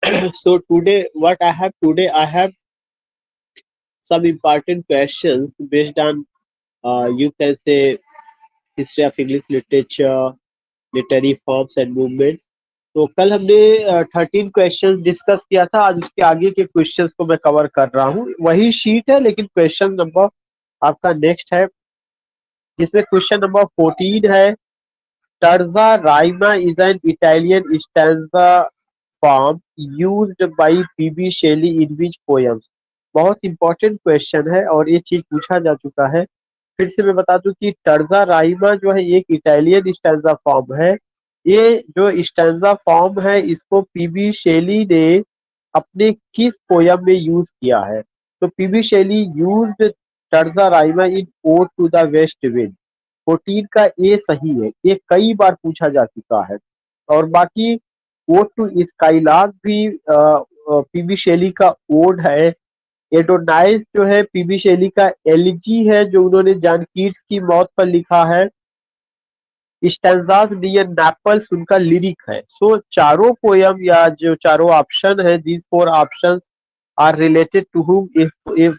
So today I have some important questions based on you can say history of English literature, literary forms and movements. तो कल हमने 13 questions discuss किया था। आज उसके आगे के क्वेश्चंस को मैं कवर कर रहा हूँ। वही शीट है लेकिन क्वेश्चन नंबर आपका नेक्स्ट है, जिसमें क्वेश्चन नंबर 14 है। Terza rima is an Italian stanza form used by PB Shelley in which poems. बहुत इंपॉर्टेंट क्वेश्चन है और ये चीज पूछा जा चुका है। फिर से मैं बता दूं कि टर्जा राइमा जो है एक इटालियन स्टैंजा फॉर्म है। ये जो स्टैंजा फॉर्म है इसको पीबी शेली ने अपने किस पोयम में यूज किया है? तो PB Shelley used terza rima in ode to the west wind. 14 का ए सही है, ये कई बार पूछा जा चुका है। और बाकी ओड टू स्काईलार्क भी पीबी शेली का ओड है। एडोनाइस जो है पीबी शेली का एलिजी है जो उन्होंने जॉन कीट्स की मौत पर लिखा है। स्टैंजास नियर नेपल्स उनका लिरिक है। सो चारों पोयम या जो चारों ऑप्शन है, these four options are related to whom. If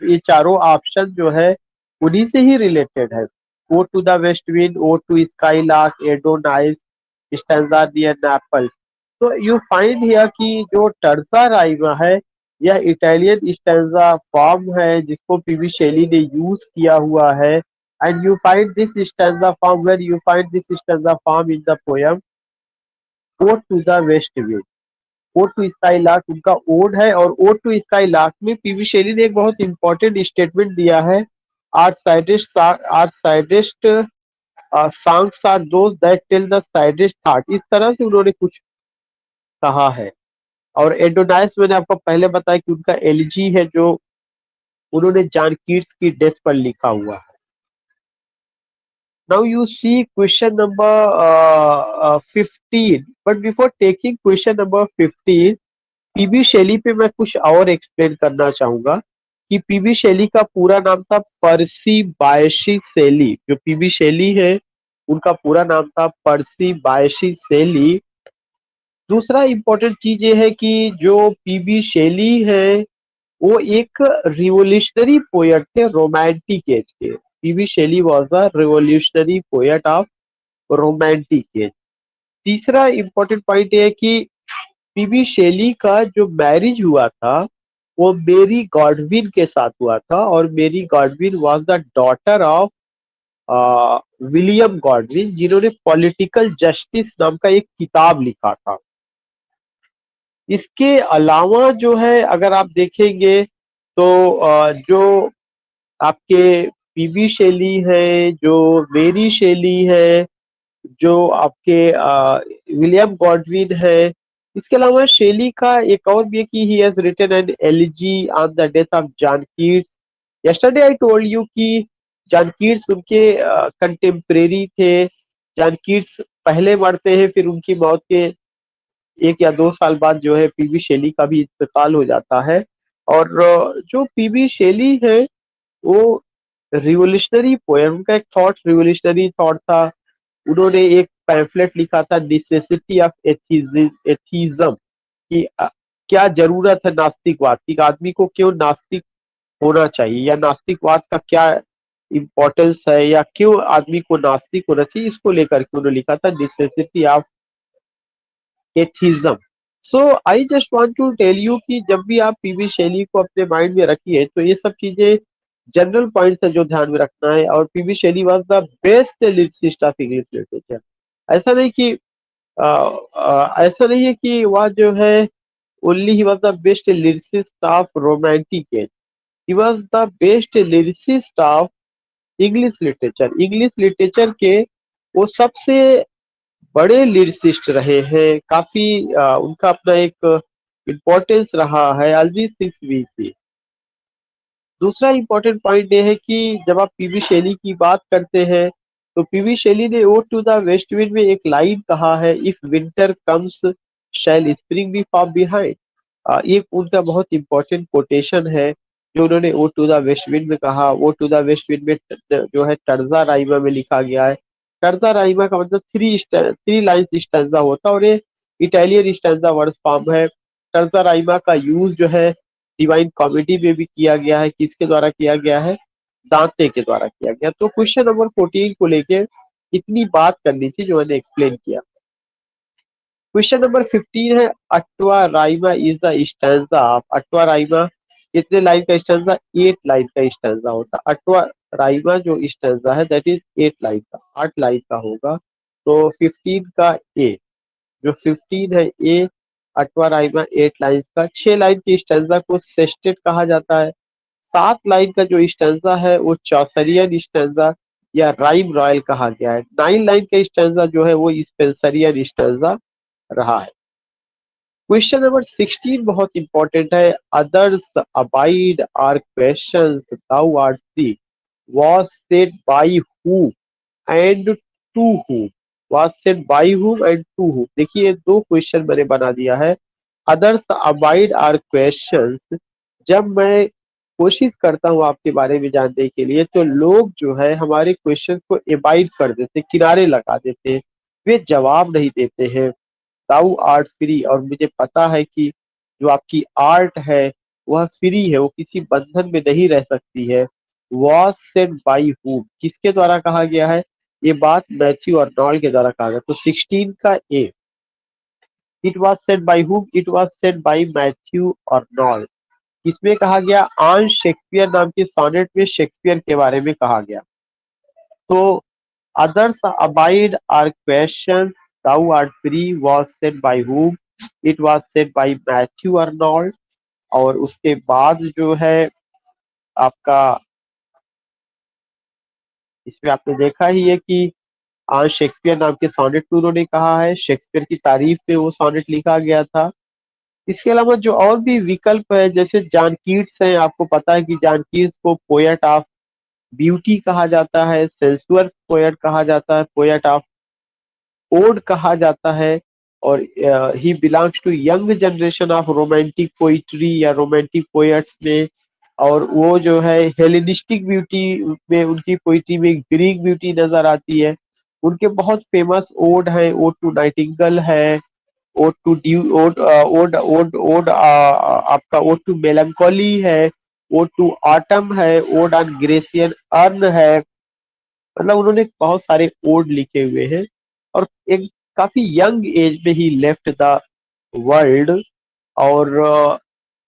ये चारों ऑप्शन जो है उन्हीं से ही रिलेटेड है। Ode to the west wind, ode to skylark, Adonais, stanza near Naples. तो यू फाइंड हियर कि जो टर्सा राइमा है यह इटालियन स्टैंजा फॉर्म है जिसको पीबी शेली ने यूज किया हुआ है। and you find this stanza form where you find this stanza form in the poem Ode to the West Wind। Ode to skylark उनका ओड है और ओड टू स्काई लार्क में PV Shelley ने एक बहुत important statement दिया है। Our saddest songs are those that tell the saddest thought. इस तरह से उन्होंने कुछ कहा है। और एडोनाइस मैंने आपको पहले बताया कि उनका एलिजी है जो उन्होंने जॉन कीट्स की डेथ पर लिखा हुआ है। Now you see question number 15. But before taking question number 15, PB Shelley पे मैं कुछ और एक्सप्लेन करना चाहूंगा कि पीबी शैली का पूरा नाम था पर्सी बायशी शैली। जो पीबी शैली है उनका पूरा नाम था पर्सी बायशी शैली। दूसरा इंपॉर्टेंट चीज ये है कि जो पीबी शैली है वो एक रिवोल्यूशनरी पोएट थे रोमांटिक एज के। PB Shelley was a revolutionary poet of romantic age. तीसरा इंपॉर्टेंट पॉइंट ये है कि पीबी शेली का जो मैरिज हुआ था वो मेरी गॉडविन के साथ हुआ था और मेरी Godwin was the daughter of William Godwin जिन्होंने पॉलिटिकल जस्टिस नाम का एक किताब लिखा था। इसके अलावा जो है अगर आप देखेंगे तो जो आपके पीबी शैली है, जो मेरी शैली है, जो आपके विलियम गॉडविन है, इसके अलावा शैली का एक और भी है कि he has written an elegy on the death of John Keats. Yesterday I told you कि जॉन कीट्स उनके कंटेम्परेरी थे। जॉन कीट्स पहले मरते हैं, फिर उनकी मौत के 1 या 2 साल बाद जो है पीबी शैली का भी इंतकाल हो जाता है। और जो पीबी शैली है वो रिवोल्यूशनरी पोएम, उनका एक थॉट रिवोल्यूशनरी थॉट था। उन्होंने एक पैम्फलेट लिखा था नेसेसिटी ऑफ एथीज्म कि क्या जरूरत है नास्तिकवाद की, आदमी को क्यों नास्तिक होना चाहिए या नास्तिकवाद का क्या इम्पोर्टेंस है या क्यों आदमी को नास्तिक होना चाहिए, इसको लेकर के उन्होंने लिखा था necessity of atheism. So I just want to tell you कि जब भी आप पीवी शैली को अपने माइंड में रखिए तो ये सब चीजें जनरल पॉइंट्स है जो ध्यान में रखना है। और पीवी शैली was the best lyricist of English literature. ऐसा नहीं कि ऐसा नहीं है कि वह जो है only he was the best lyricist of romantic as, he was the best lyricist of English literature. English literature के वो सबसे बड़े लिरिसिस्ट रहे हैं। काफी उनका अपना एक इम्पोर्टेंस रहा है अलजी 6 BC। दूसरा इम्पोर्टेंट पॉइंट ये है कि जब आप पीवी शैली की बात करते हैं तो पीवी शैली ने ode to the west wind में एक लाइन कहा है, if winter comes shall spring be far behind. एक उनका बहुत इंपॉर्टेंट कोटेशन है जो उन्होंने ode to the west wind में कहा। Ode to the west wind में जो है टर्जा राइमा में लिखा गया है। टर्जा राइमा का मतलब थ्री लाइन्स स्टैंजा होता है और ये इटालियन स्टैंजा वर्ड फॉर्म है। टर्जा राइमा का यूज जो है डिवाइन कॉमेडी में भी किया गया है। किसके द्वारा किया गया है? दांते के द्वारा किया गया। तो क्वेश्चन नंबर 14 को लेके इतनी बात करनी थी जो मैंने एक्सप्लेन किया। क्वेश्चन नंबर 15 है, ottava rima is the stanza of. Ottava rima कितने लाइन का स्टैंजा? 8 लाइन का स्टैंजा होता है। अट्वा राइमा जो स्टैंजा है दैट इज 8 लाइन का, 8 लाइन का होगा। तो 15 का ए, जो 15 है ए, अट्वा राइमा 8 लाइन का। 6 लाइन के स्टैंजा को सेस्टेट कहा जाता है। 7 लाइन का जो स्टैंजा है वो चौसरियन स्टैंजा या राइम रॉयल कहा गया है। 9 लाइन का स्टैंजा जो है वो स्पेंसरियन स्टैंजा रहा है। क्वेश्चन नंबर 16 बहुत इंपॉर्टेंट है। Others abide our questions thou art see was said by who and to whom। was said by whom and to whom। देखिए दो क्वेश्चन मैंने बना दिया है। अदर्स अबाइड आर क्वेश्चंस, जब मैं कोशिश करता हूँ आपके बारे में जानने के लिए तो लोग जो है हमारे क्वेश्चन को एबाइड कर देते, किनारे लगा देते हैं, वे जवाब नहीं देते हैं। दाउ आर्ट फ्री, और मुझे पता है कि जो आपकी आर्ट है वह फ्री है, वो किसी बंधन में नहीं रह सकती है। वॉज सेड बाई हूम, किसके द्वारा कहा गया है? ये बात मैथ्यू और नॉल के द्वारा कहा गया। तो 16 का A, it was said by whom, it was said by Matthew Arnold. किसमें कहा गया? आन शेक्सपियर नाम के सोनेट में शेक्सपियर के बारे में कहा गया। तो others abide are questions, thou art free was said by whom, it was said by Matthew Arnold। और उसके बाद जो है आपका इसमें आपने देखा ही है कि आज शेक्सपियर नाम के सोनेट में उन्होंने कहा है, शेक्सपियर की तारीफ में वो सोनेट लिखा गया था। इसके अलावा जो और भी विकल्प है जैसे जॉन कीट्स है, आपको पता है कि जॉन कीट्स को पोएट ऑफ ब्यूटी कहा जाता है, सेंसुअर पोएट कहा जाता है, पोएट ऑफ ओड कहा जाता है। और he belongs to young generation of romantic poetry या रोमांटिक पोएट्स में। और वो जो है हेलेनिस्टिक ब्यूटी में, उनकी पोइट्री में ग्रीक ब्यूटी नजर आती है। उनके बहुत फेमस ओड है, ओड टू नाइटिंगेल है, ode to dew, ode ode ode ode आपका ओड टू मेलंकोली है, ओड टू ऑटम है, ओड ऑन ग्रेसियन अर्न है। मतलब उन्होंने बहुत सारे ओड लिखे हुए हैं और एक काफी यंग एज में ही लेफ्ट द वर्ल्ड। और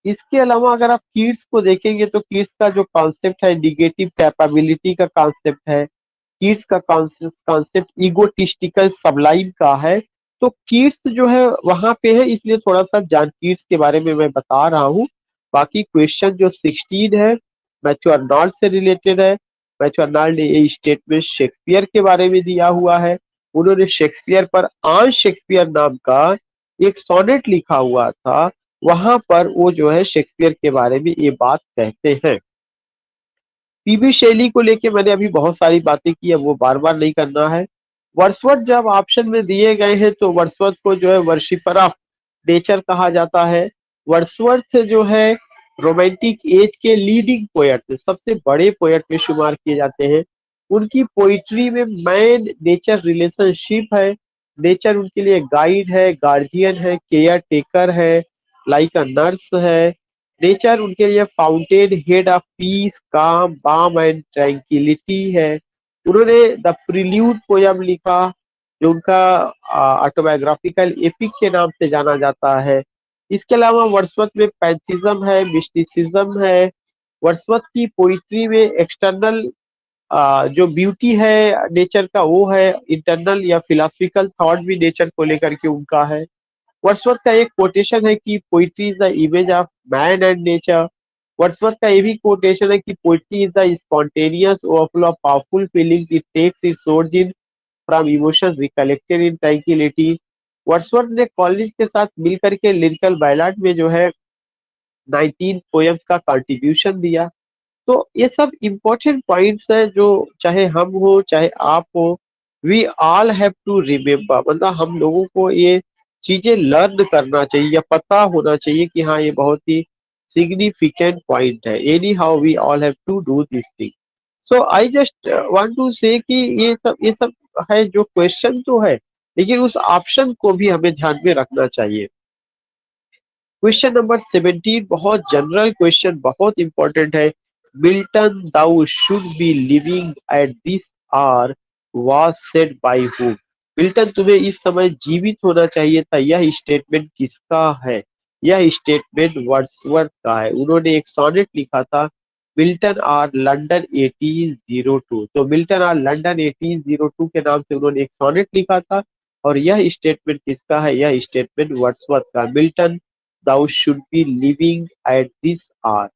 इसके अलावा अगर आप कीट्स को देखेंगे तो कीट्स का जो कॉन्सेप्ट है निगेटिव कैपेबिलिटी का कॉन्सेप्ट है। कीट्स का कॉन्सेप्ट ईगोटिस्टिकल सबलाइम का है। तो कीट्स जो है वहां पे है, इसलिए थोड़ा सा जॉन कीट्स के बारे में मैं बता रहा हूँ। बाकी क्वेश्चन जो 16 है मैथ्यू अर्नाल्ड से रिलेटेड है। मैथ्यू अर्नाल्ड ने ये स्टेटमेंट शेक्सपियर के बारे में दिया हुआ है। उन्होंने शेक्सपियर पर आन शेक्सपियर नाम का एक सोनेट लिखा हुआ था, वहां पर वो जो है शेक्सपियर के बारे में ये बात कहते हैं। पीबी शैली को लेके मैंने अभी बहुत सारी बातें की है, वो बार बार नहीं करना है। वर्ड्सवर्थ जब ऑप्शन में दिए गए हैं तो वर्ड्सवर्थ को जो है वर्शिपर ऑफ नेचर कहा जाता है। वर्ड्सवर्थ जो है रोमांटिक एज के लीडिंग पोएट, सबसे बड़े पोएट में शुमार किए जाते हैं। उनकी पोइट्री में मैन नेचर रिलेशनशिप है। नेचर उनके लिए गाइड है, गार्जियन है, केयर टेकर है, लाइक अ नर्स है। नेचर उनके लिए फाउंटेन हेड ऑफ पीस, काम, बाम एंड ट्रैंक्विलिटी है। उन्होंने द प्रिल्यूड पोयम लिखा जो उनका ऑटोबायोग्राफिकल एपिक के नाम से जाना जाता है। इसके अलावा वर्ड्सवर्थ में पैंथिज्म है, मिस्टिसिज्म है। वर्ड्सवर्थ की पोइट्री में एक्सटर्नल जो ब्यूटी है नेचर का वो है, इंटरनल या फिलोसफिकल थॉट भी नेचर को लेकर के उनका है। वर्ड्सवर्थ का एक कोटेशन है कि poetry is the image of man and nature. Wordsworth का ये भी कोटेशन है कि poetry is the spontaneous overflow of powerful feelings, it takes its origin from emotions recollected in tranquillity. Wordsworth ने कॉलेज के साथ मिलकर के लिरिकल बैलाड में जो है 19 पोएम्स का कंट्रीब्यूशन दिया। तो ये सब इम्पोर्टेंट पॉइंट्स है जो चाहे हम हो चाहे आप हो, we all have to remember. मतलब हम लोगों को ये चीजें लर्न करना चाहिए या पता होना चाहिए कि हाँ ये बहुत ही सिग्निफिकेंट पॉइंट है। Anyhow we all have to do this thing. So I just want to say कि ये सब है जो क्वेश्चन तो है, लेकिन उस ऑप्शन को भी हमें ध्यान में रखना चाहिए। क्वेश्चन नंबर 17 बहुत जनरल क्वेश्चन, बहुत इंपॉर्टेंट है। Milton thou should be living at this hour was said by whom. Milton तुम्हें इस समय जीवित होना चाहिए था, यह स्टेटमेंट किसका है? यह स्टेटमेंट वर्ड्सवर्थ का है। उन्होंने एक सोनेट लिखा था, मिल्टन आर लंदन 1802। तो मिल्टन आर लंदन 1802 के नाम से उन्होंने एक सोनेट लिखा था। और यह स्टेटमेंट किसका है? यह स्टेटमेंट वर्ड्सवर्थ का। Milton thou should be living at this hour।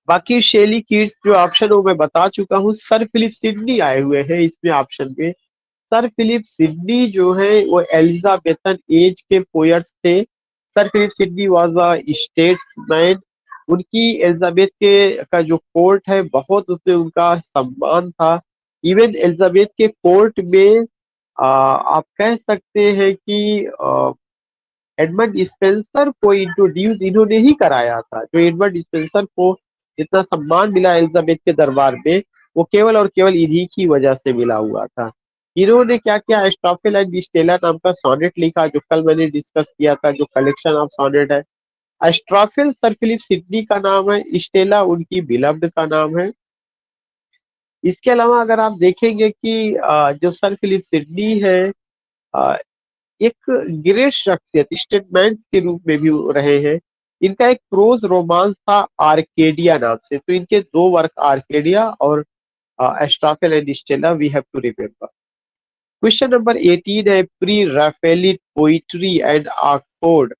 बाकी शेली किड्स जो ऑप्शन वो मैं बता चुका हूँ। सर फिलिप सिडनी आए हुए हैं इसमें ऑप्शन में। सर फिलिप सिडनी जो है वो एलिजाबेथन एज के पोएट्स थे। Sir Philip Sidney was a statesman. उनकी एलिजाबेथ के का जो कोर्ट है बहुत उसमें उनका सम्मान था। इवन एलिजाबेथ के कोर्ट में आप कह सकते हैं कि एडमंड स्पेंसर को इंट्रोड्यूस इन्होंने ही कराया था। जो एडमंड स्पेंसर को जितना सम्मान मिला एलिजाबेथ के दरबार में, वो केवल और केवल इन्हीं की वजह से मिला हुआ था। इन्होंने क्या किया, एस्ट्रोफिल एंड स्टेला नाम का सोनेट लिखा, जो कल मैंने डिस्कस किया था, जो कलेक्शन ऑफ सोनेट है। एस्ट्रोफिल सर फिलिप सिडनी का नाम है, स्टेला उनकी बिलव्ड का नाम है। इसके अलावा अगर आप देखेंगे कि जो सर फिलिप सिडनी है, अ, एक ग्रेट शख्सियत स्टेटमेंट्स के रूप में भी रहे हैं। इनका एक प्रोज रोमांस था आर्केडिया नाम से। तो इनके दो वर्क आर्केडिया और Astrophel and Stella we have to remember. Question number 18 है, pre Raphaelite poetry and Oxford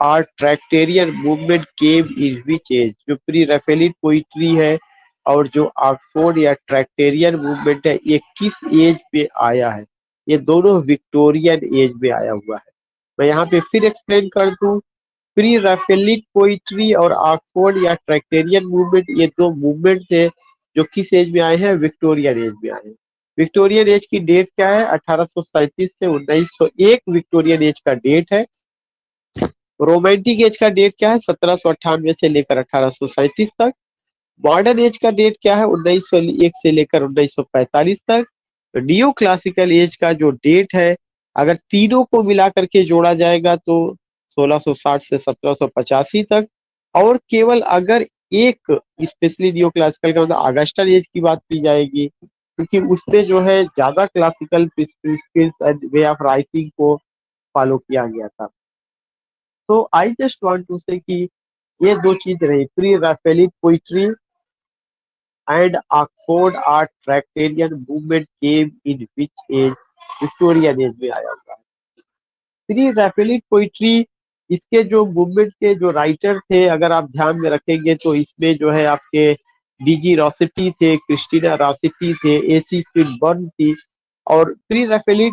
or Tractarian movement came in which age. जो प्री राफेलिट पोइट्री है और जो ऑक्सफोर्ड या ट्रैक्टेरियन मूवमेंट है, ये किस एज पे आया है? ये दोनों विक्टोरियन एज में आया हुआ है। मैं यहाँ पे फिर एक्सप्लेन कर दूं, प्री राफेलिट पोइट्री और ऑक्सफोर्ड या ट्रैक्टेरियन मूवमेंट, ये दो मूवमेंट थे जो किस एज में आए हैं? विक्टोरियन एज में आए हैं। विक्टोरियन एज की डेट क्या है? 1837 से 1901 विक्टोरियन एज का डेट है। रोमांटिक एज का डेट क्या है? 1798 से लेकर 1837 तक। मॉडर्न एज का डेट क्या है? 1901 से लेकर 1945 तक। नियो क्लासिकल एज का जो डेट है, अगर तीनों को मिला करके जोड़ा जाएगा तो 1660 से 1785 तक। और केवल अगर एक स्पेशली नियो क्लासिकल का मतलब अगस्टन एज की बात की जाएगी, क्योंकि उसमें जो है ज्यादा classical skills and way of writing को फॉलो किया गया था। तो आई जस्ट वांट टू से कि ये दो चीज रही, pre Raphaelite poetry and Oxford or Tractarian movement came in which age? Victorian age में आया हुआ है। प्री रैफेलिक पोइट्री, इसके जो मूवमेंट के जो राइटर थे अगर आप ध्यान में रखेंगे तो इसमें जो है आपके डीजी रॉसिटी थे, क्रिस्टीना रॉसिटी थे, एसी स्विनबर्न थी। और प्री रैफेलिक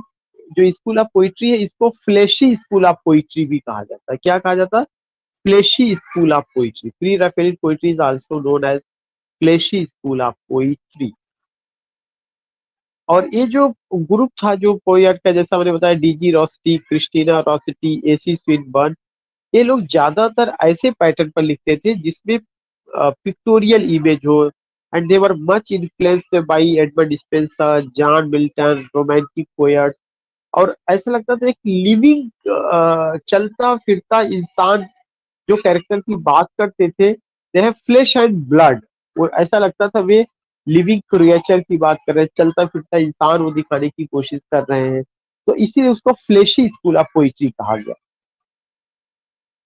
जो स्कूल ऑफ पोइट्री है, इसको फ्लैशी स्कूल ऑफ पोइट्री भी कहा जाता है। क्या कहा जाता है? Fleshly school of poetry. Pre Raphaelite poetry is also known as fleshly school of poetry. और ये जो ग्रुप था जो पोएट का, जैसा मैंने बताया, डीजी रॉसिटी, क्रिस्टीना रॉसिटी, एसी स्विनबर्न, ये लोग ज्यादातर ऐसे पैटर्न पर लिखते थे जिसमें पिक्टोरियल इमेज हो। And they were much influenced by Edmund Spenser, John Milton, romantic poets. और ऐसा लगता था एक लिविंग चलता फिरता इंसान जो कैरेक्टर की बात करते थे, they have flesh and blood. वो ऐसा लगता था वे लिविंग क्रिएचर की बात कर रहे हैं, चलता फिरता इंसान वो दिखाने की कोशिश कर रहे हैं। तो इसीलिए उसको फ्लेशी स्कूल ऑफ पोइट्री कहा गया।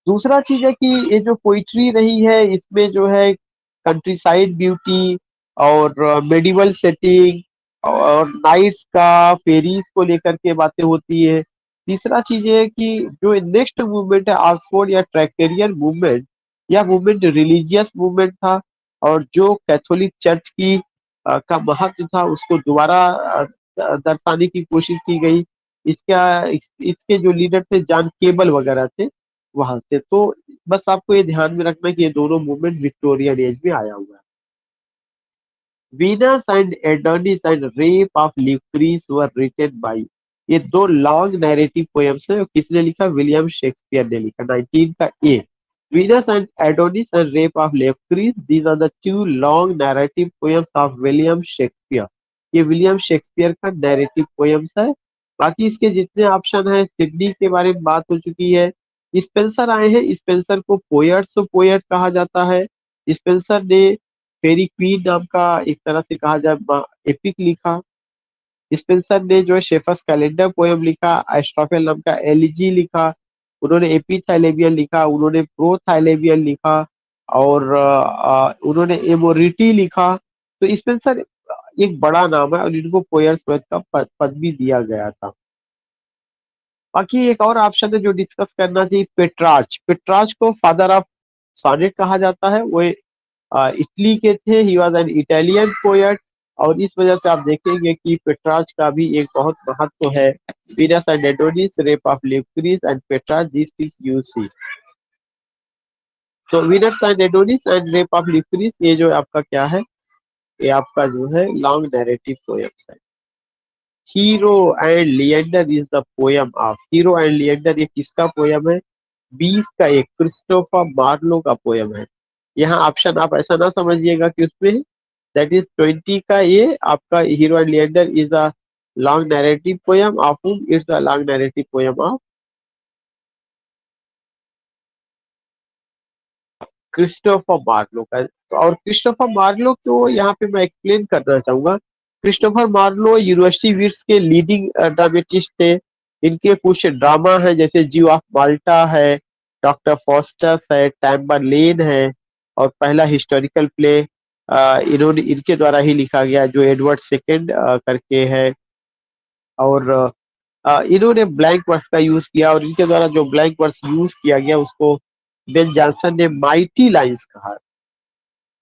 दूसरा चीज है कि ये जो पोइट्री रही है इसमें जो है कंट्री साइड ब्यूटी और मेडिवल सेटिंग और नाइट्स का, फेरीज को लेकर के बातें होती है। तीसरा चीज है कि जो नेक्स्ट मूवमेंट है ऑक्सफोर्ड या ट्रैक्टेरियन मूवमेंट, यह मूवमेंट रिलीजियस मूवमेंट था। और जो कैथोलिक चर्च की का महत्व था उसको दोबारा दर्शाने की कोशिश की गई। इसके जो लीडर थे जॉन केबल वगैरह थे वहां से। तो बस आपको ये ध्यान में रखना है कि ये दोनों मूवमेंट विक्टोरियन एज में आया हुआ है। Venus and Adonis and Rape of Lucrece were written by, ये दो लॉन्ग नैरेटिव पोएम्स है। किसने लिखा? विलियम शेक्सपियर ने लिखा। 19 का A, Venus and Adonis and Rape of Lucrece, these are the two long narrative poems of William Shakespeare. ये William Shakespeare का नैरेटिव पोएम्स है। बाकी इसके जितने ऑप्शन है, सिडनी के बारे में बात हो चुकी है, स्पेंसर आए हैं, स्पेंसर को पोएट कहा जाता है। स्पेंसर ने फेरी क्वीन नाम का एक तरह से कहा जाए एपिक लिखा। स्पेंसर ने जो है शेफर्स कैलेंडर पोयम लिखा, एस्ट्रोफेल नाम का एलिजी लिखा, उन्होंने एपीथैलेबियन लिखा, उन्होंने प्रोथैलेबियन लिखा, और उन्होंने एमोरिटी लिखा। तो स्पेंसर एक बड़ा नाम है और इनको पोएट्स पोएट का पद भी दिया गया था। बाकी एक और ऑप्शन है जो डिस्कस करना चाहिए, पेट्रार्च। पेट्रार्च को फादर ऑफ सॉनेट कहा जाता है। वो इटली के थे, he was an Italian poet, और इस वजह से आप देखेंगे कि पेट्रार्च का भी एक बहुत महत्व है। Venus and Adonis, Rape of Lucrece and Petrarch, this things you see. तो Venus and Adonis and Rape of Lucrece, ये जो आपका क्या है, ये आपका जो है लॉन्ग नैरेटिव पोएम्स है। Hero and Leander is the poem of, Hero and Leander ये किसका पोयम है? 20 का एक क्रिस्टोफर मार्लो का पोयम है। यहाँ ऑप्शन आप ऐसा ना समझिएगा कि उसमें दैट इज 20 का ये आपका Hero and Leander is a long narrative poem of whom, it's a long narrative poem of Christopher Marlowe का। तो और क्रिस्टोफर मार्लो को यहाँ पे मैं एक्सप्लेन करना चाहूंगा। क्रिस्टोफर मार्लो यूनिवर्सिटी वीट्स के लीडिंग ड्रामेटिस्ट थे। इनके कुछ ड्रामा है जैसे जीव ऑफ माल्टा है, डॉक्टर फॉस्टस है, टैम्बरलेन है, और पहला हिस्टोरिकल प्ले इन्होंने इनके द्वारा ही लिखा गया जो एडवर्ड सेकेंड करके है। और इन्होंने ब्लैंक वर्स का यूज किया, और इनके द्वारा जो ब्लैंक वर्स यूज किया गया उसको बेन जॉनसन ने माइटी लाइंस कहा।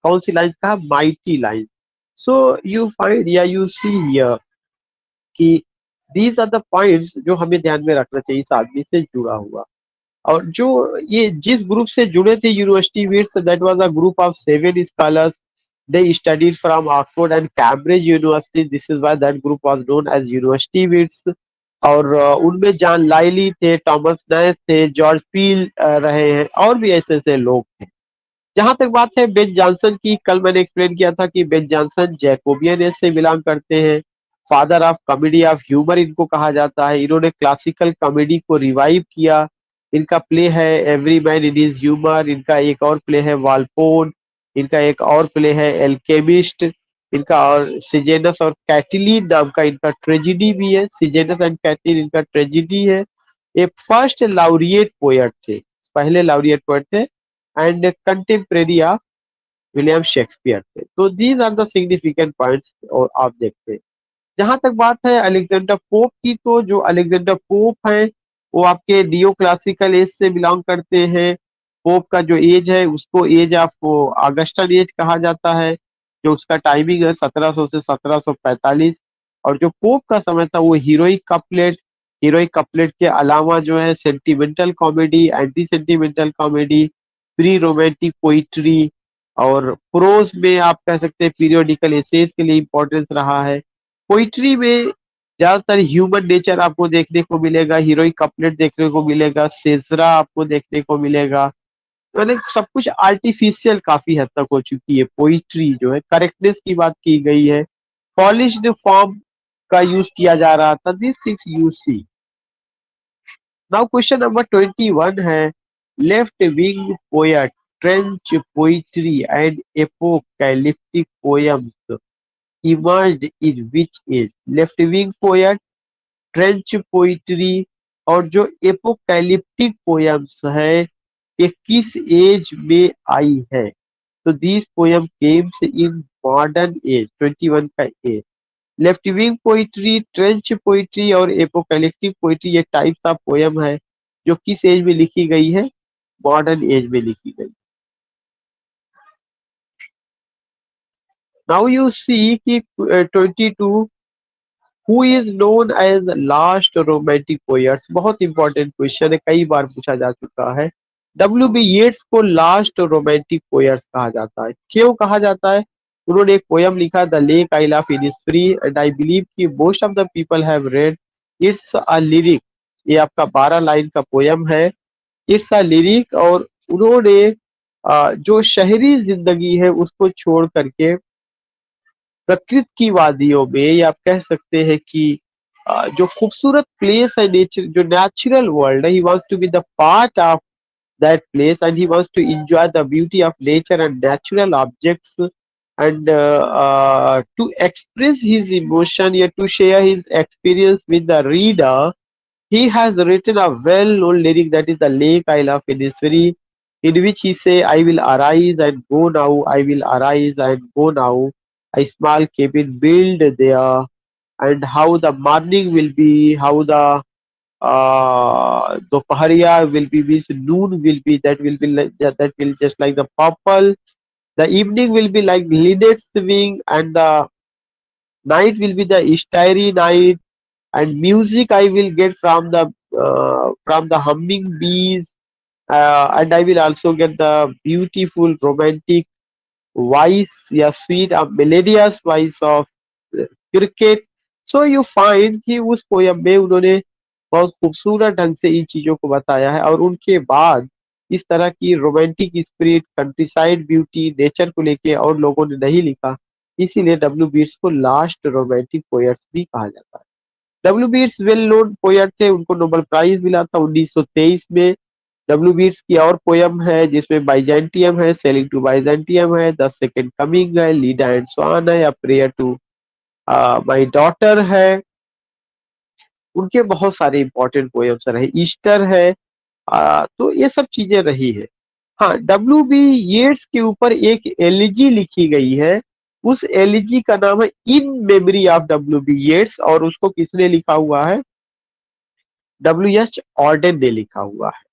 कौन सी लाइंस कहा? Mighty lines. So you find या यू सी हियर कि दीज आर द पॉइंट्स जो हमें ध्यान में रखना चाहिए इस आदमी से जुड़ा हुआ। और जो ये जिस ग्रुप से जुड़े थे university wits, that was a group of 7 scholars. They studied from Oxford and Cambridge university, this is why that group was known as university wits. और उनमें जॉन लाइली थे, थॉमस नैश थे, जॉर्ज पील रहे हैं, और भी ऐसे ऐसे लोग थे। जहां तक बात है बेन जॉनसन की, कल मैंने एक्सप्लेन किया था कि बेन जॉनसन जैकोबियन एज से बिलोंग करते हैं। Father of comedy of humour इनको कहा जाता है। इन्होंने क्लासिकल कॉमेडी को रिवाइव किया। इनका प्ले है every man in his humour, इनका एक और प्ले है वालपोन, इनका एक और प्ले है एल्केमिस्ट, इनका और सिजेनस और कैटिलीन नाम का इनका ट्रेजिडी भी है। सिजेनस एंड कैटिलीन इनका ट्रेजिडी है। ये फर्स्ट लाउरिएट पोएट थे, पहले लाउरिएट पोएट थे, and contemporary of William Shakespeare थे। तो these are the significant points और आप देखते हैं। जहां तक बात है अलेक्जेंडर पोप की, तो जो अलेक्जेंडर पोप हैं वो आपके नियो क्लासिकल एज से बिलोंग करते हैं। पोप का जो एज है उसको एज ऑफ ऑगस्टन एज कहा जाता है, जो उसका टाइमिंग है 1700 से 1745। और जो पोप का समय था वो हीरोइक कपलेट के अलावा जो है sentimental comedy, anti sentimental comedy, pre romantic poetry, और प्रोज में आप कह सकते हैं पीरियोडिकल एसेज के लिए इंपॉर्टेंस रहा है। पोइट्री में ज्यादातर ह्यूमन नेचर आपको देखने को मिलेगा, हीरोइक कपलेट देखने को मिलेगा, सेजरा आपको देखने को मिलेगा। मैंने सब कुछ आर्टिफिशियल काफी हद तक हो चुकी है। पोइट्री जो है करेक्टनेस की बात की गई है, पॉलिश्ड फॉर्म का यूज किया जा रहा था। This things you see. Now question number 21 है, left wing poet, trench poetry and apocalyptic poems emerged in which age? Left wing poet, trench poetry, और जो एपोकैलिप्टिक पोएम्स है ये किस एज में आई है? तो these poem came in modern age, 21 का age. Left wing poetry, trench poetry और एपोकैलिप्टिक पोइट्री ये टाइप्स ऑफ पोएम है जो किस एज में लिखी गई है? मॉडर्न एज में लिखी गई। नाउ यू सी कि 22 who is known as last romantic poets, बहुत इंपॉर्टेंट क्वेश्चन है, कई बार पूछा जा चुका है। डब्ल्यू बी येट्स को लास्ट रोमांटिक पोएट्स कहा जाता है। क्यों कहा जाता है? उन्होंने एक पोयम लिखा, the Lake I love Innisfree, and I believe कि most of the people have read. It's a lyric, ये आपका 12 लाइन का पोयम है। इट्स अ लिरिक, और उन्होंने जो शहरी जिंदगी है उसको छोड़ करके प्रकृति की वादियों में, या आप कह सकते हैं कि जो खूबसूरत प्लेस है, नेचर जो नेचुरल वर्ल्ड है, he wants to be the part of that place, and he wants to enjoy the beauty of nature and natural objects, and to express his emotion, yet to share his experience with the reader. He has written a well-known lyric, that is the Lake I Love Innisfree, in which he say, I will arise and go now, I will arise and go now, a small cabin build there, and how the morning will be, how the Dopaharia will be, means noon will be, that will be like that will just like the purple. The evening will be like linnet's wing, and the night will be the starry night. And music I will get from the humming bees, and I will also get the beautiful romantic voice, yeah, sweet, melodious voice of cricket. So you find कि उस poem में उन्होंने बहुत खूबसूरत ढंग से इन चीजों को बताया है, और उनके बाद इस तरह की romantic spirit, countryside beauty, nature को लेके और लोगों ने नहीं लिखा, इसीलिए डब्ल्यू बीट्स को लास्ट रोमांटिक पोएट्स भी कहा जाता है। W Yeats well known poet थे, उनको नोबेल प्राइज मिला था 1923 में। डब्ल्यू बीट्स की और पोयम है जिसमें बाइजेंटियम है, सेलिंग टू बाइजेंटियम है, द सेकेंड कमिंग है, लीडा एंड स्वान है, a prayer to my daughter है। उनके बहुत सारे इंपॉर्टेंट पोएम्स रहे, ईस्टर है। तो ये सब चीजें रही है। हाँ, डब्ल्यू बी येट्स के ऊपर एक एलिजी लिखी गई है। उस एलिजी का नाम है in memory of W B Yeats, और उसको किसने लिखा हुआ है? डब्ल्यू एच ऑर्डन ने लिखा हुआ है।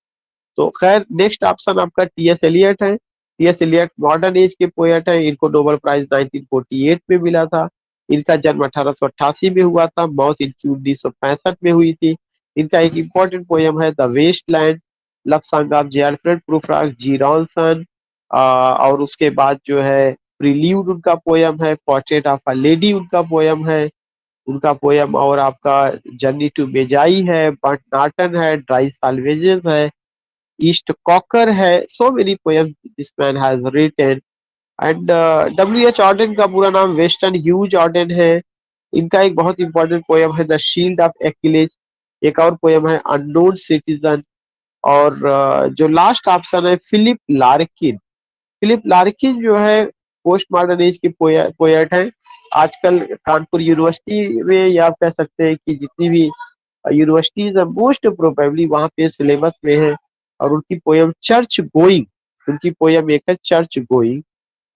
तो खैर, नेक्स्ट ऑप्शन आपका टी एस एलियट है। T S Eliot modern age के पोएट हैं, इनको नोबेल प्राइज 1948 में मिला था। इनका जन्म 1888 में हुआ था, मौत इनकी 1965 में हुई थी। इनका एक इम्पोर्टेंट पोएम है the Waste Land, love song of J Alfred Prufrock Gerontion, और उसके बाद जो है प्रिल्यूड उनका पोएम है, पोर्ट्रेट ऑफ अ लेडी उनका पोएम है, उनका पोएम, और आपका जर्नी टू बेजाई है, बट नाटन है, ड्राई साल्वेजेस है, ईस्ट कॉकर है। So many poems this man has written. And W H Auden का पूरा नाम वेस्टर्न ह्यूज ऑर्डन है। इनका एक बहुत इंपॉर्टेंट पोएम है द शील्ड ऑफ एक्विलेज। एक और पोएम है अननोन सिटीजन। और जो लास्ट ऑप्शन है फिलिप लार्किन। फिलिप लार्किन जो है पोस्ट मॉडर्न एज के पोएट हैं। आजकल कानपुर यूनिवर्सिटी में, या आप कह सकते हैं कि जितनी भी यूनिवर्सिटीज है, मोस्ट प्रोबेबली वहाँ पे सिलेबस में है। और उनकी पोयम चर्च गोइंग, उनकी पोयम एक है चर्च गोइंग,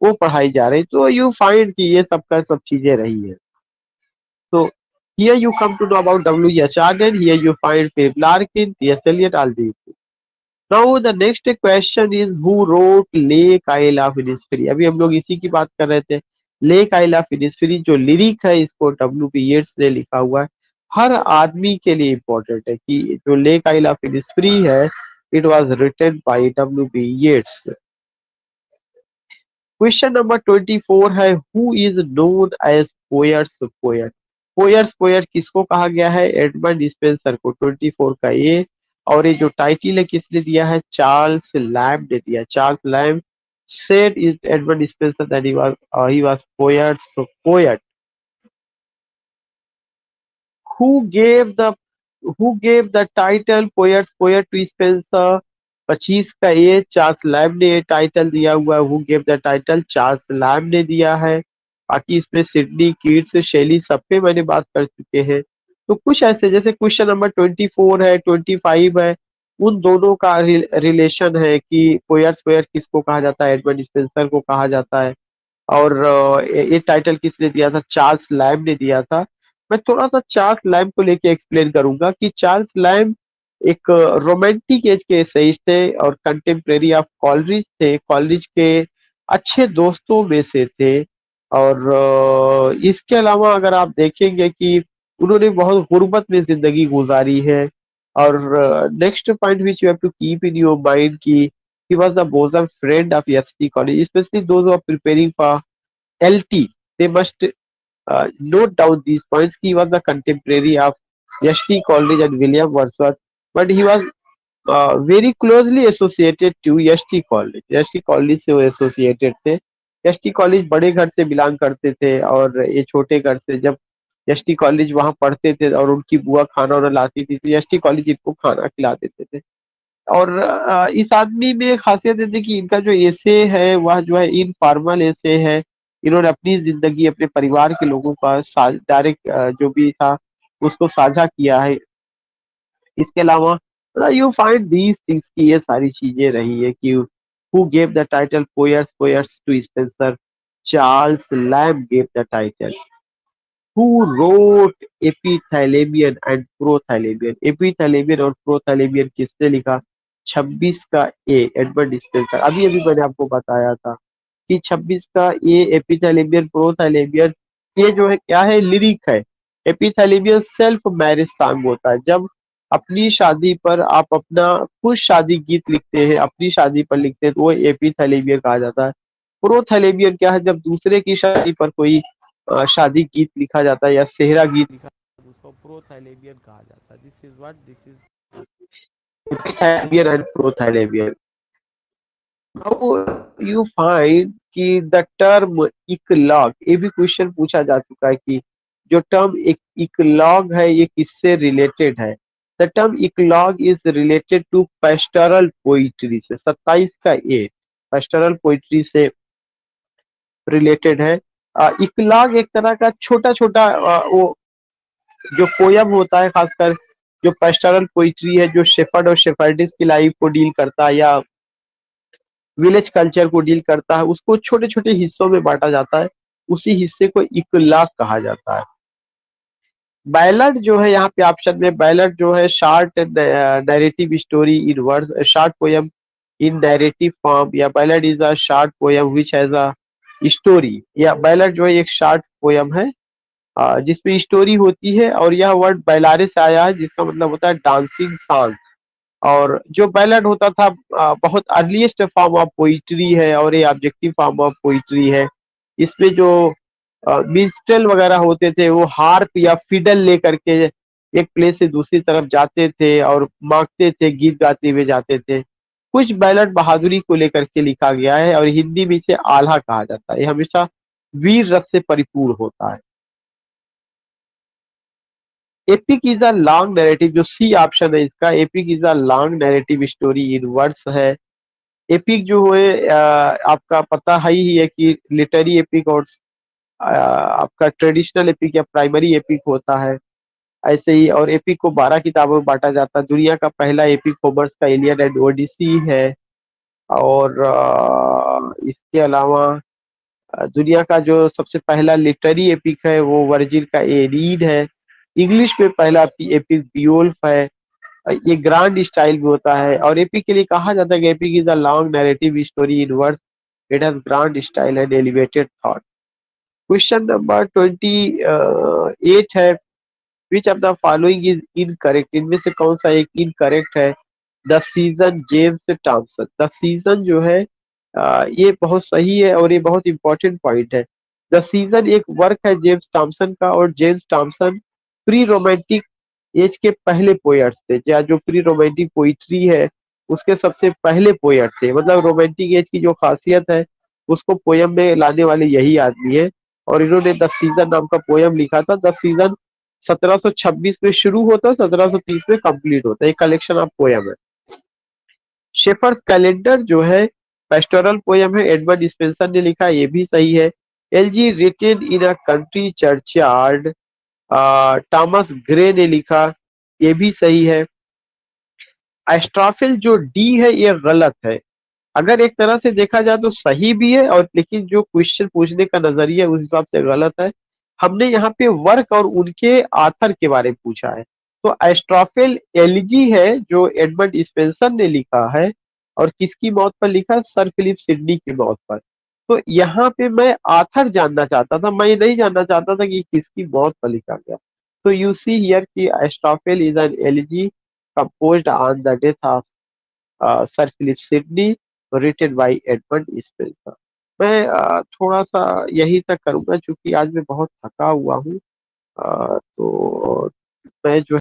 वो पढ़ाई जा रही। तो यू फाइंड कि ये सब का सब चीजें रही है। तो here you come to know about W. H. Auden. Here you find Philip Larkin, T.S. Eliot, all these. Now the next question is who wrote Lake Isle of Innisfree? अभी हम लोग इसी की बात कर रहे थे। लेक आइल ऑफ इनिस्फ्री जो लिरिक है, इसको डब्ल्यू पी येट्स ने लिखा हुआ है। हर आदमी के लिए इम्पोर्टेंट है कि जो लेक आइल ऑफ इनिस्फ्री है, it was written by W P Yeats. Question number 24 है who is known as poet's poet? Poet's poet किसको कहा गया है? एडमंड स्पेंसर को। 24 का ये। और ये जो टाइटल है किसने दिया है? चार्ल्स लैम्ब ने दिया। Charles lamb said is Edmund Spencer that he was poet. Who gave the title poet to Spencer? 25 का ये चार्ल्स लैम्ब ने ये टाइटल दिया हुआ है। Who gave the title? Charles lamb ने दिया है। बाकी इसमें सिडनी, कीट्स, शैली सब पे मैंने बात कर चुके हैं। तो कुछ ऐसे, जैसे क्वेश्चन नंबर 24 है, 25 है, उन दोनों का रिलेशन है कि पोएट किसको कहा जाता है? एडमंड स्पेंसर को कहा जाता है। और ये टाइटल किसने दिया था? चार्ल्स लैम्ब ने दिया था। मैं थोड़ा सा चार्ल्स लैम्ब को लेके एक्सप्लेन करूंगा कि चार्ल्स लैम्ब एक रोमांटिक एज के एसेइस्ट थे और कंटेम्प्रेरी ऑफ कॉलरिज थे। कॉलरिज के अच्छे दोस्तों में से थे। और इसके अलावा अगर आप देखेंगे कि उन्होंने बहुत गुर्बत में जिंदगी गुजारी है। और next point which you have to keep in your mind की he was the bosom friend of ST College, especially those who are preparing for LT. They must note down these points. He was the contemporary of ST College and William Wordsworth, but he was very closely associated to ST College. ST College से वो associated थे। ST College बड़े घर से belong करते थे और ये छोटे घर से। जब एसटी कॉलेज वहां पढ़ते थे और उनकी बुआ खाना वाना लाती थी, तो एसटी कॉलेज इनको खाना खिला देते थे। और इस आदमी में खासियत ये थी कि इनका जो एसे है वह जो है इनफॉर्मल एसे है। इन्होंने अपनी जिंदगी अपने परिवार के लोगों का डायरेक्ट जो भी था उसको साझा किया है। इसके अलावा मतलब यू फाइंड दीज थिंग्स की ये सारी चीजें रही है कि who gave the title poets poets to Spenser, Charles Lamb gave the title. Who wrote Epithalamion and Prothalamion, Epithalamion और प्रोथैलेमियन किसने लिखा? 26 का ए एडवर्ड स्पेंसर। अभी अभी मैंने आपको बताया था कि 26 का ए एपिथैलेमियन प्रोथैलेमियन ये जो है क्या है, लिरिक है। एपिथैलेमियन सेल्फ मैरिज सॉन्ग होता है, जब अपनी शादी पर आप अपना खुद शादी गीत लिखते हैं, अपनी शादी पर लिखते हैं, तो वो एपिथैलेमियन कहा जाता है। प्रोथैलेमियन क्या है, जब दूसरे की शादी पर कोई शादी गीत लिखा जाता है या सेहरा गीत लिखा जाता है, उसको प्रोथैलेमियन कहा जाता है। This is what this is Epithalamion and Prothalamion. Now you find कि द टर्म इकलॉग, ये भी क्वेश्चन पूछा जा चुका है कि जो टर्म इकलॉग है ये किससे रिलेटेड है? The term eclogue is related to pastoral poetry से। 27 का ए पेस्टोरल पोइट्री से रिलेटेड है। इकलॉग एक तरह का छोटा छोटा वो जो पोयम होता है, खासकर जो पेस्टोरल पोइट्री है, जो शेफर्ड और शेफर्डिस की लाइफ को डील करता है या विलेज कल्चर को डील करता है, उसको छोटे छोटे हिस्सों में बांटा जाता है, उसी हिस्से को इकलाग कहा जाता है। बैलड जो है यहाँ पे ऑप्शन में, बैलड जो है short narrative story in words, short poem in narrative form, या ballad is a short poem which has a story, या बैलड जो है एक शॉर्ट पोयम है जिसमें स्टोरी होती है। और यह वर्ड बैलारे से आया है जिसका मतलब होता है डांसिंग सॉन्ग। और जो बैलेड होता था बहुत अर्लीस्ट फॉर्म ऑफ पोइट्री है और ये ऑब्जेक्टिव फॉर्म ऑफ पोइट्री है। इसमें जो मिनिस्ट्रेल वगैरह होते थे वो हार्प या फिडल लेकर के एक प्लेस से दूसरी तरफ जाते थे और मांगते थे, गीत गाते हुए जाते थे। कुछ बैलेड बहादुरी को लेकर के लिखा गया है और हिंदी में इसे आल्हा कहा जाता है। ये हमेशा वीर रस से परिपूर्ण होता है। Epic is a long narrative, जो सी ऑप्शन है इसका, epic is a long narrative story in words है। एपिक जो है आपका पता ही है कि लिटरी एपिक और आपका ट्रेडिशनल एपिक या प्राइमरी एपिक होता है। ऐसे ही और एपिक को 12 किताबों में बांटा जाता है। दुनिया का पहला एपिक होमर्स का इलियड एंड ओडिसी है। और इसके अलावा दुनिया का जो सबसे पहला लिटरी एपिक है वो वर्जिल का एनीड है। इंग्लिश में पहला एपिक बियोल्फ है। ये ग्रांड स्टाइल में होता है और एपिक के लिए कहा जाता है कि epic is a long narrative story in words, it has grand style and elevated thought. Question number 28 है, which of the following is incorrect, इनमें से कौन सा एक इनकरेक्ट है? The season, James Thomson. The season जो है ये बहुत सही है और ये बहुत इंपॉर्टेंट पॉइंट है। द सीजन एक वर्क है जेम्स टॉमसन का, और James Thomson pre romantic age के पहले पोएट्स थे, या जो प्री रोमांटिक पोइट्री है उसके सबसे पहले पोएट थे। मतलब रोमांटिक एज की जो खासियत है उसको पोयम में लाने वाले यही आदमी है। और इन्होंने द सीजन नाम का पोयम लिखा था। द सीजन 1726 में शुरू होता है, 1730 में कंप्लीट होता है। एक कलेक्शन ऑफ पोयम है। शेफर्स कैलेंडर जो है पेस्टोरल पोयम है, एडवर्ड स्पेंसर ने लिखा, ये भी सही है। Elegy written in a country churchyard, Thomas Gray ने लिखा, ये भी सही है। एस्ट्राफिल जो डी है ये गलत है। अगर एक तरह से देखा जाए तो सही भी है, और लेकिन जो क्वेश्चन पूछने का नजरिया उस हिसाब से गलत है। हमने यहाँ पे वर्क और उनके आथर के बारे में पूछा है। तो एस्ट्राफेल एलजी है जो एडवर्ड स्पेंसर ने लिखा है, और किसकी मौत पर लिखा? सर फिलिप सिडनी की मौत पर। तो यहाँ पे मैं आथर जानना चाहता था, मैं ये नहीं जानना चाहता था कि किसकी मौत पर लिखा गया। तो यू सी हियर कि Astrophel is an elegy composed on the death of Sir Philip Sidney, written by Edward Spenser. मैं थोड़ा सा यही तक करूंगा क्योंकि आज मैं बहुत थका हुआ हूँ। तो मैं जो